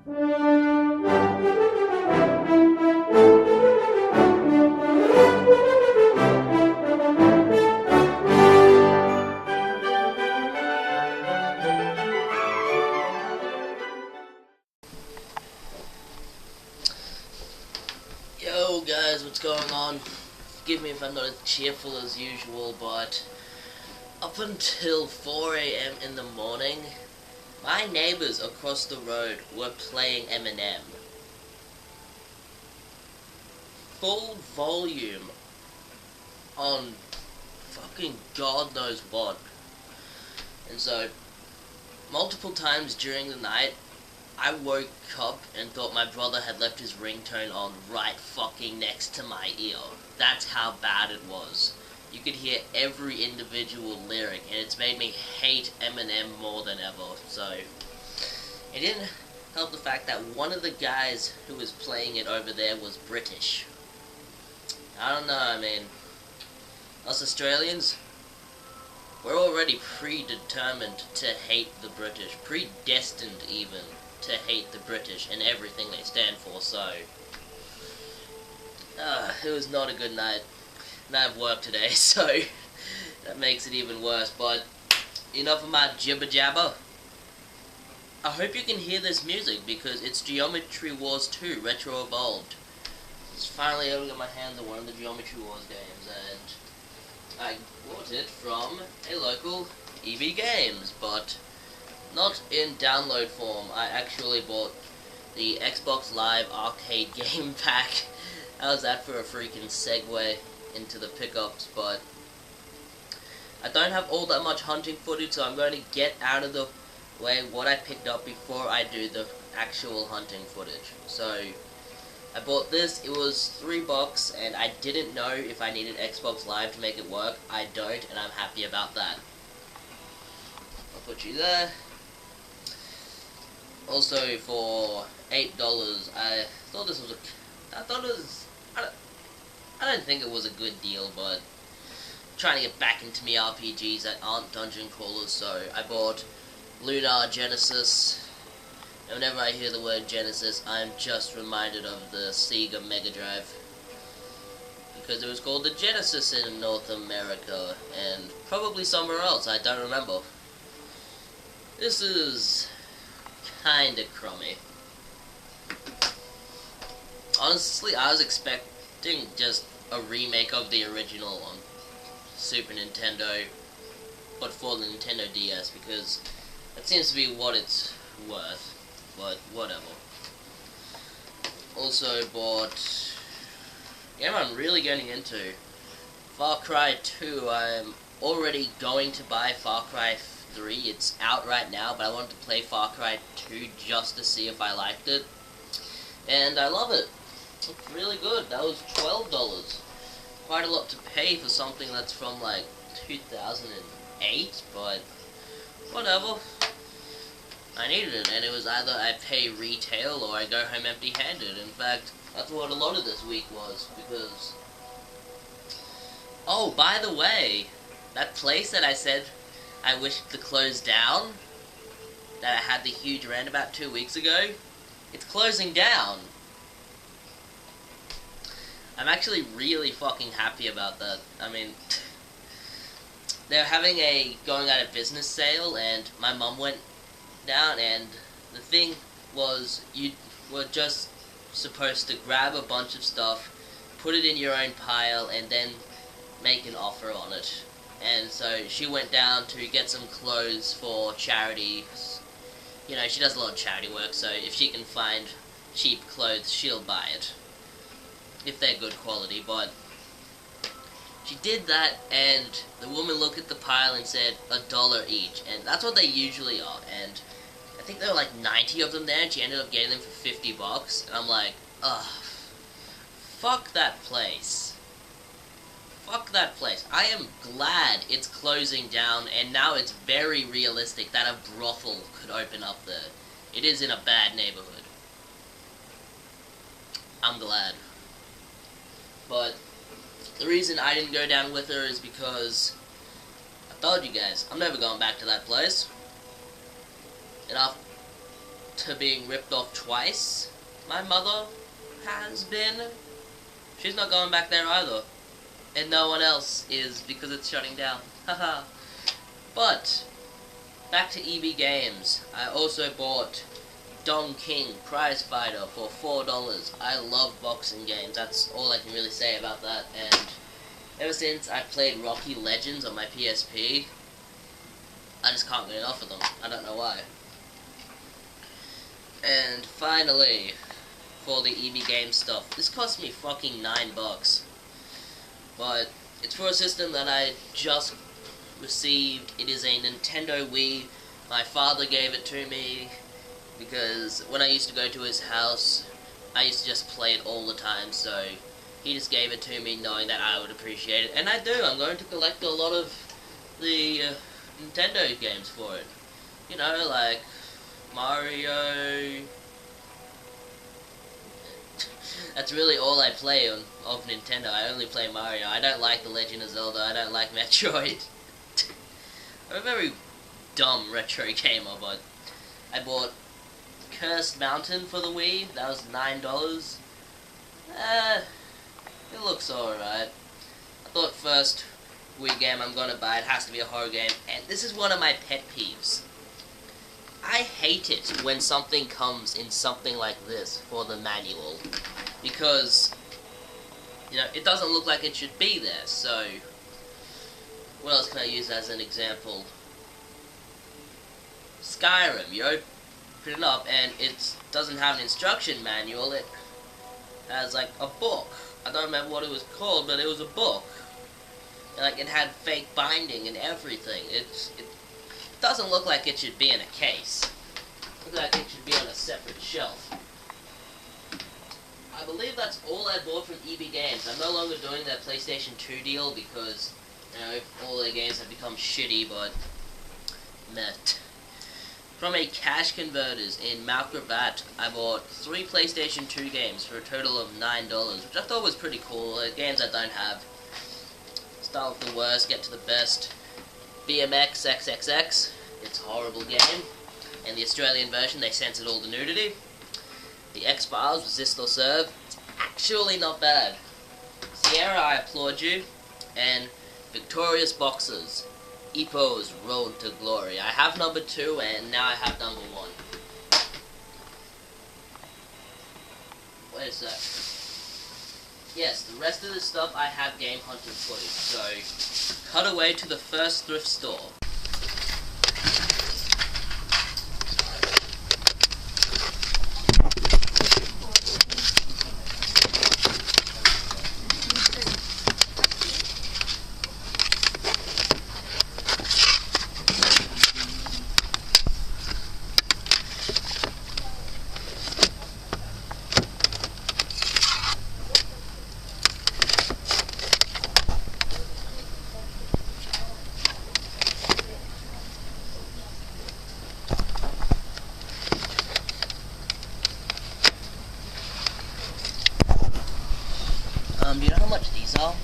Yo guys, what's going on? Forgive me if I'm not as cheerful as usual, but up until 4 AM in the morning, my neighbors across the road were playing Eminem. Full volume on fucking God knows what. And so, multiple times during the night, I woke up and thought my brother had left his ringtone on right fucking next to my ear. That's how bad it was. You could hear every individual lyric, and it's made me hate Eminem more than ever. So, it didn't help the fact that one of the guys who was playing it over there was British. I don't know, I mean, us Australians, we're already predetermined to hate the British, predestined even to hate the British and everything they stand for, so it was not a good night. And I have work today, so that makes it even worse. But enough of my jibber jabber. I hope you can hear this music because it's Geometry Wars 2 Retro Evolved. It's finally able to get my hands on one of the Geometry Wars games, and I bought it from a local EB Games, but not in download form. I actually bought the Xbox Live Arcade game pack. How's that for a freaking segue into the pickups? But I don't have all that much hunting footage, so I'm going to get out of the way what I picked up before I do the actual hunting footage. So I bought this, it was $3, and I didn't know if I needed Xbox Live to make it work. I don't, and I'm happy about that. I'll put you there. Also, for $8, I thought this was I don't think it was a good deal, but I'm trying to get back into me RPGs that aren't dungeon crawlers, so I bought Lunar Genesis. And whenever I hear the word Genesis, I'm just reminded of the Sega Mega Drive, because it was called the Genesis in North America, and probably somewhere else, I don't remember. This is kinda crummy. Honestly, I was expecting just a remake of the original on Super Nintendo, but for the Nintendo DS, because that seems to be what it's worth, but whatever. Also bought a game I'm really getting into, Far Cry 2. I'm already going to buy Far Cry 3. It's out right now, but I wanted to play Far Cry 2 just to see if I liked it, and I love it. It's really good. That was $12. Quite a lot to pay for something that's from like 2008, but whatever. I needed it, and it was either I pay retail or I go home empty-handed. In fact, that's what a lot of this week was, because... Oh, by the way, that place that I said I wished to close down, that I had the huge rant about 2 weeks ago, it's closing down. I'm actually really fucking happy about that. I mean, they're having a going out of business sale, and my mum went down, and the thing was, you were just supposed to grab a bunch of stuff, put it in your own pile, and then make an offer on it. And so she went down to get some clothes for charity. You know, she does a lot of charity work, so if she can find cheap clothes, she'll buy it, if they're good quality. But she did that, and the woman looked at the pile and said $1 each, and that's what they usually are. And I think there were like 90 of them there, and she ended up getting them for $50. And I'm like, ugh, fuck that place. Fuck that place. I am glad it's closing down, and now it's very realistic that a brothel could open up there. It is in a bad neighborhood. I'm glad. But the reason I didn't go down with her is because I told you guys, I'm never going back to that place. And to being ripped off twice. My mother has been. She's not going back there either. And no one else is because it's shutting down. Haha. But, back to EB Games. I also bought Don King Prize Fighter for $4. I love boxing games. That's all I can really say about that. And ever since I played Rocky Legends on my PSP, I just can't get enough of them. I don't know why. And finally, for the EB Games stuff, this cost me fucking $9. But it's for a system that I just received. It is a Nintendo Wii. My father gave it to me because when I used to go to his house, I used to just play it all the time, so he just gave it to me knowing that I would appreciate it. And I do. I'm going to collect a lot of the Nintendo games for it. You know, like Mario. That's really all I play of Nintendo. I only play Mario. I don't like The Legend of Zelda. I don't like Metroid. I'm a very dumb retro gamer, but I bought Cursed Mountain for the Wii. That was $9. It looks alright. I thought first Wii game I'm gonna buy, it has to be a horror game, and this is one of my pet peeves. I hate it when something comes in something like this for the manual, because, you know, it doesn't look like it should be there, so what else can I use as an example? Skyrim, you open it up and it doesn't have an instruction manual, it has like a book. I don't remember what it was called, but it was a book. And, like, it had fake binding and everything. It doesn't look like it should be in a case. It looks like it should be on a separate shelf. I believe that's all I bought from EB Games. I'm no longer doing that PlayStation 2 deal because, you know, all their games have become shitty, but meh. From a Cash Converters in Mount Gravatt, I bought 3 PlayStation 2 games for a total of $9, which I thought was pretty cool. Games I don't have. Start with the worst, get to the best. BMX XXX, it's a horrible game. And the Australian version, they censored all the nudity. The X-Files, Resist or Serve, it's actually not bad. Sierra, I applaud you. And Victorious Boxers, Ipo's Road to Glory. I have number 2 and now I have number 1. Wait a sec. Yes, the rest of the stuff I have game hunting footage, so cut away to the first thrift store. Do you know how much these are?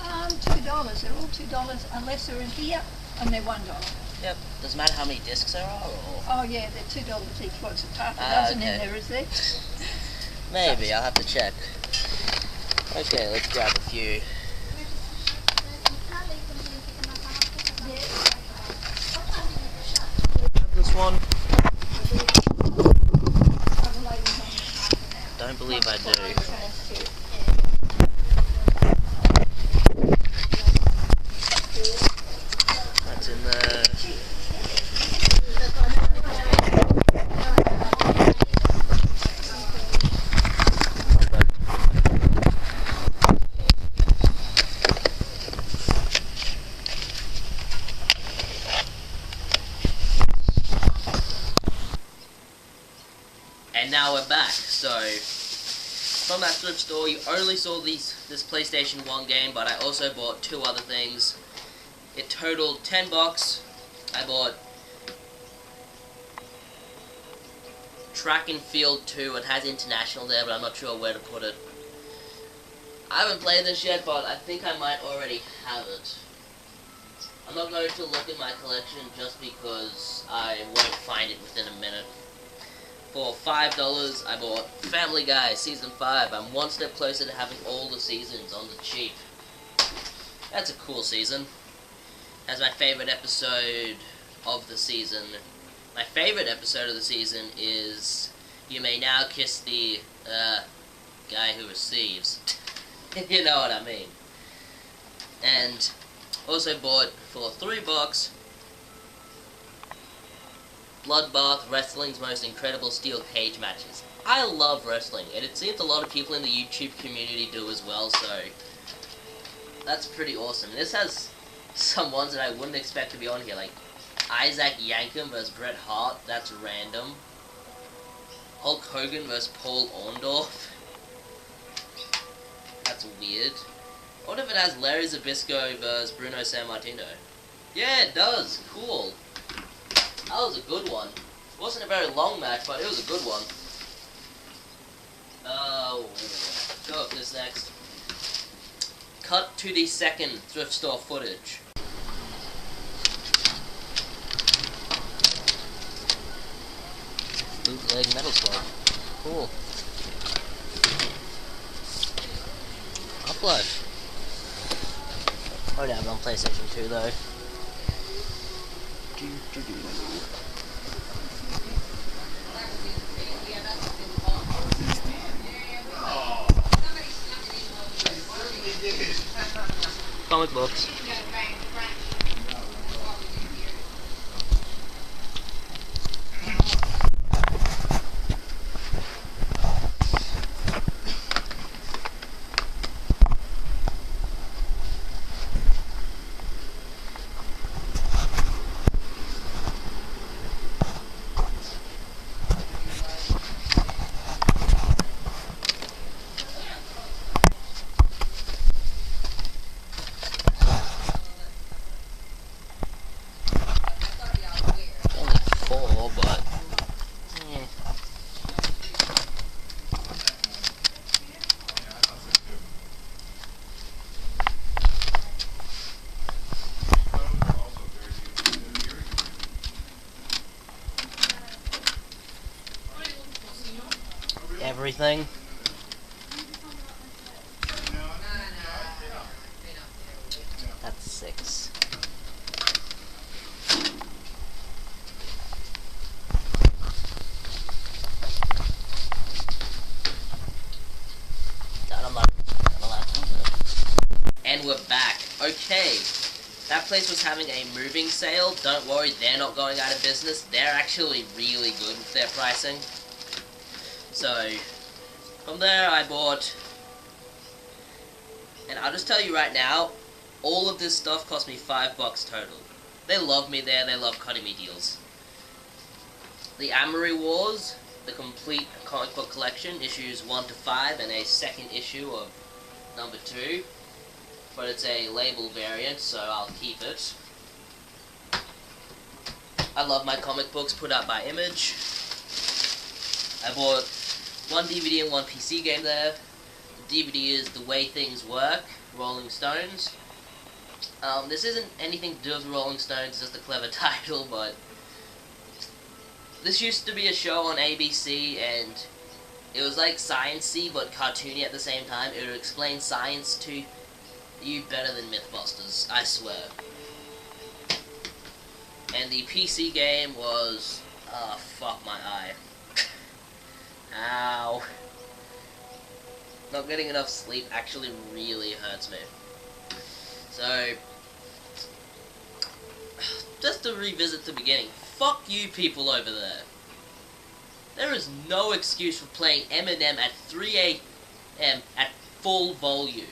$2. They're all $2 unless they're in here, and they're $1. Yep. Doesn't matter how many discs there are, or? Oh yeah, they're $2 each. What's a half a dozen okay. in there, is there? Maybe, I'll have to check. Okay, let's grab a few. Grab this one. Don't believe I do. That's in there. And now we're back. So from that thrift store, you only saw this PlayStation 1 game, but I also bought 2 other things. It totaled $10. I bought Track and Field 2. It has International there, but I'm not sure where to put it. I haven't played this yet, but I think I might already have it. I'm not going to look in my collection just because I won't find it within a minute. For $5, I bought Family Guy Season 5. I'm one step closer to having all the seasons on the cheap. That's a cool season. Has my favorite episode of the season. My favorite episode of the season is You May Now Kiss the Guy Who Receives. You know what I mean. And also bought for $3 Bloodbath, wrestling's most incredible steel cage matches. I love wrestling, and it seems a lot of people in the YouTube community do as well, so that's pretty awesome. This has some ones that I wouldn't expect to be on here, like Isaac Yankem vs. Bret Hart, that's random. Hulk Hogan vs. Paul Orndorff, that's weird. What if it has Larry Zbyszko vs. Bruno Sammartino? Yeah, it does, cool. That was a good one. It wasn't a very long match, but it was a good one. Go up this next. Cut to the second thrift store footage. Bootleg Metal Slug. Cool. Upload. Oh, no, I'm on PlayStation 2 though. Comic books. Everything. That's 6. And we're back. Okay. That place was having a moving sale. Don't worry, they're not going out of business. They're actually really good with their pricing. So, from there I bought, and I'll just tell you right now, all of this stuff cost me $5 total. They love me there, they love cutting me deals. The Amory Wars, the complete comic book collection, issues 1 to 5, and a second issue of number 2. But it's a label variant, so I'll keep it. I love my comic books put out by Image. I bought 1 DVD and 1 PC game there. The DVD is The Way Things Work, Rolling Stones. This isn't anything to do with Rolling Stones, it's just a clever title, but this used to be a show on ABC, and it was like science-y but cartoony at the same time. It would explain science to you better than Mythbusters, I swear. And the PC game was, fuck my eye. Ow. Not getting enough sleep actually really hurts me. So, just to revisit the beginning, fuck you people over there. There is no excuse for playing Eminem at 3 a.m. at full volume.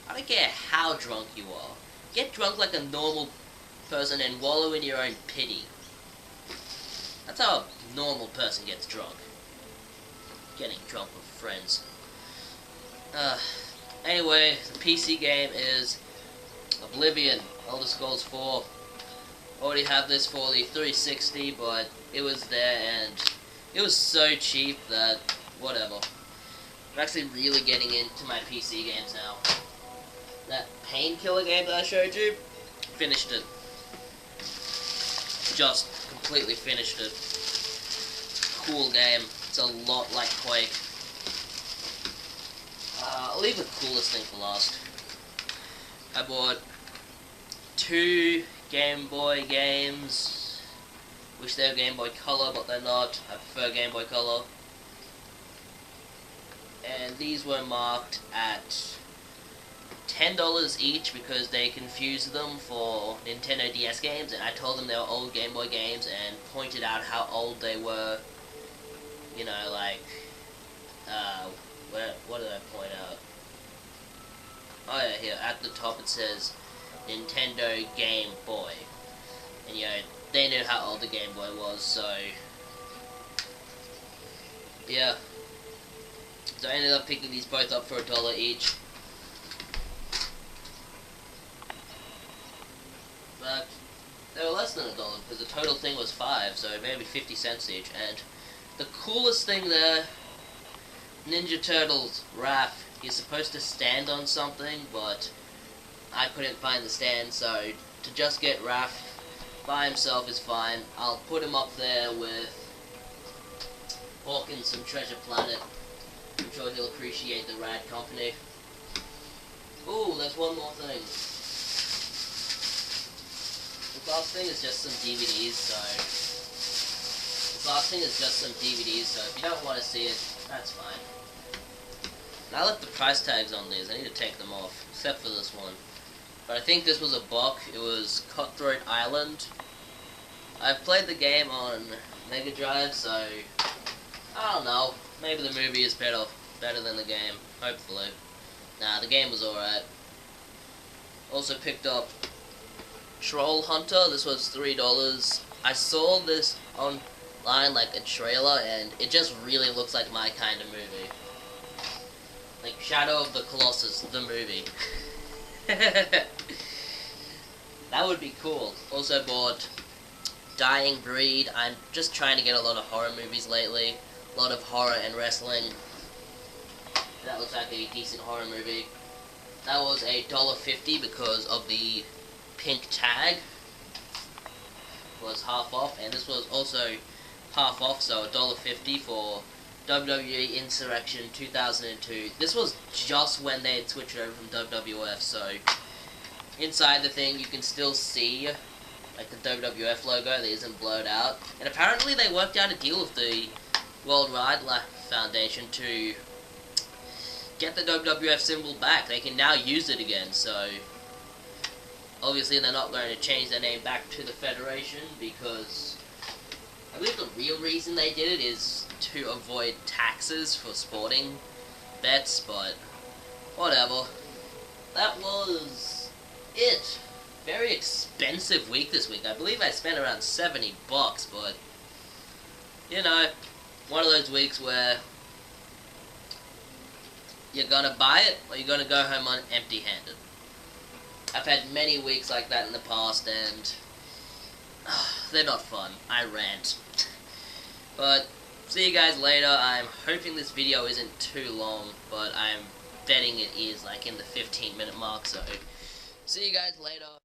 I don't care how drunk you are. Get drunk like a normal person and wallow in your own pity. That's how a normal person gets drunk. Getting drunk with friends. Anyway, the PC game is Oblivion, Elder Scrolls 4. Already have this for the 360, but it was there and it was so cheap that whatever. I'm actually really getting into my PC games now. That Painkiller game that I showed you, finished it. Just completely finished it. cool game. It's a lot like Quake. I'll leave the coolest thing for last. I bought 2 Game Boy games. Wish they were Game Boy Color, but they're not. I prefer Game Boy Color. And these were marked at $10 each because they confused them for Nintendo DS games, and I told them they were old Game Boy games and pointed out how old they were. You know, like, what did I point out? Oh yeah, here, at the top it says Nintendo Game Boy. And you know, they knew how old the Game Boy was, so yeah. So I ended up picking these both up for $1 each. But they were less than $1 because the total thing was $5, so maybe 50 cents each. And the coolest thing there, Ninja Turtles Raph is supposed to stand on something, but I couldn't find the stand, so to just get Raph by himself is fine. I'll put him up there with Hawkins from Treasure Planet. I'm sure he'll appreciate the rad company. Ooh, there's one more thing. The last thing is just some DVDs, so if you don't want to see it, that's fine. And I left the price tags on these. I need to take them off, except for this one. But I think this was a buck. It was Cutthroat Island. I've played the game on Mega Drive, so I don't know. Maybe the movie is better than the game. Hopefully. Nah, the game was alright. Also picked up Troll Hunter. This was $3. I saw this online, like a trailer, and it just really looks like my kind of movie. Like Shadow of the Colossus, the movie. That would be cool. Also bought Dying Breed. I'm just trying to get a lot of horror movies lately. A lot of horror and wrestling. That looks like a decent horror movie. That was $1.50 because of the pink tag. It was half off, and this was also half off, so $1.50 for WWE Insurrection 2002. This was just when they had switched over from WWF, so inside the thing you can still see like the WWF logo that isn't blurred out. And apparently they worked out a deal with the World Wildlife Foundation to get the WWF symbol back. They can now use it again, so obviously they're not going to change their name back to the Federation because I believe the real reason they did it is to avoid taxes for sporting bets, but whatever. That was it. Very expensive week this week. I believe I spent around $70, but you know, one of those weeks where you're gonna buy it or you're gonna go home on empty-handed. I've had many weeks like that in the past, and they're not fun. I rant. But see you guys later. I'm hoping this video isn't too long, but I'm betting it is, like in the 15-minute mark, so see you guys later.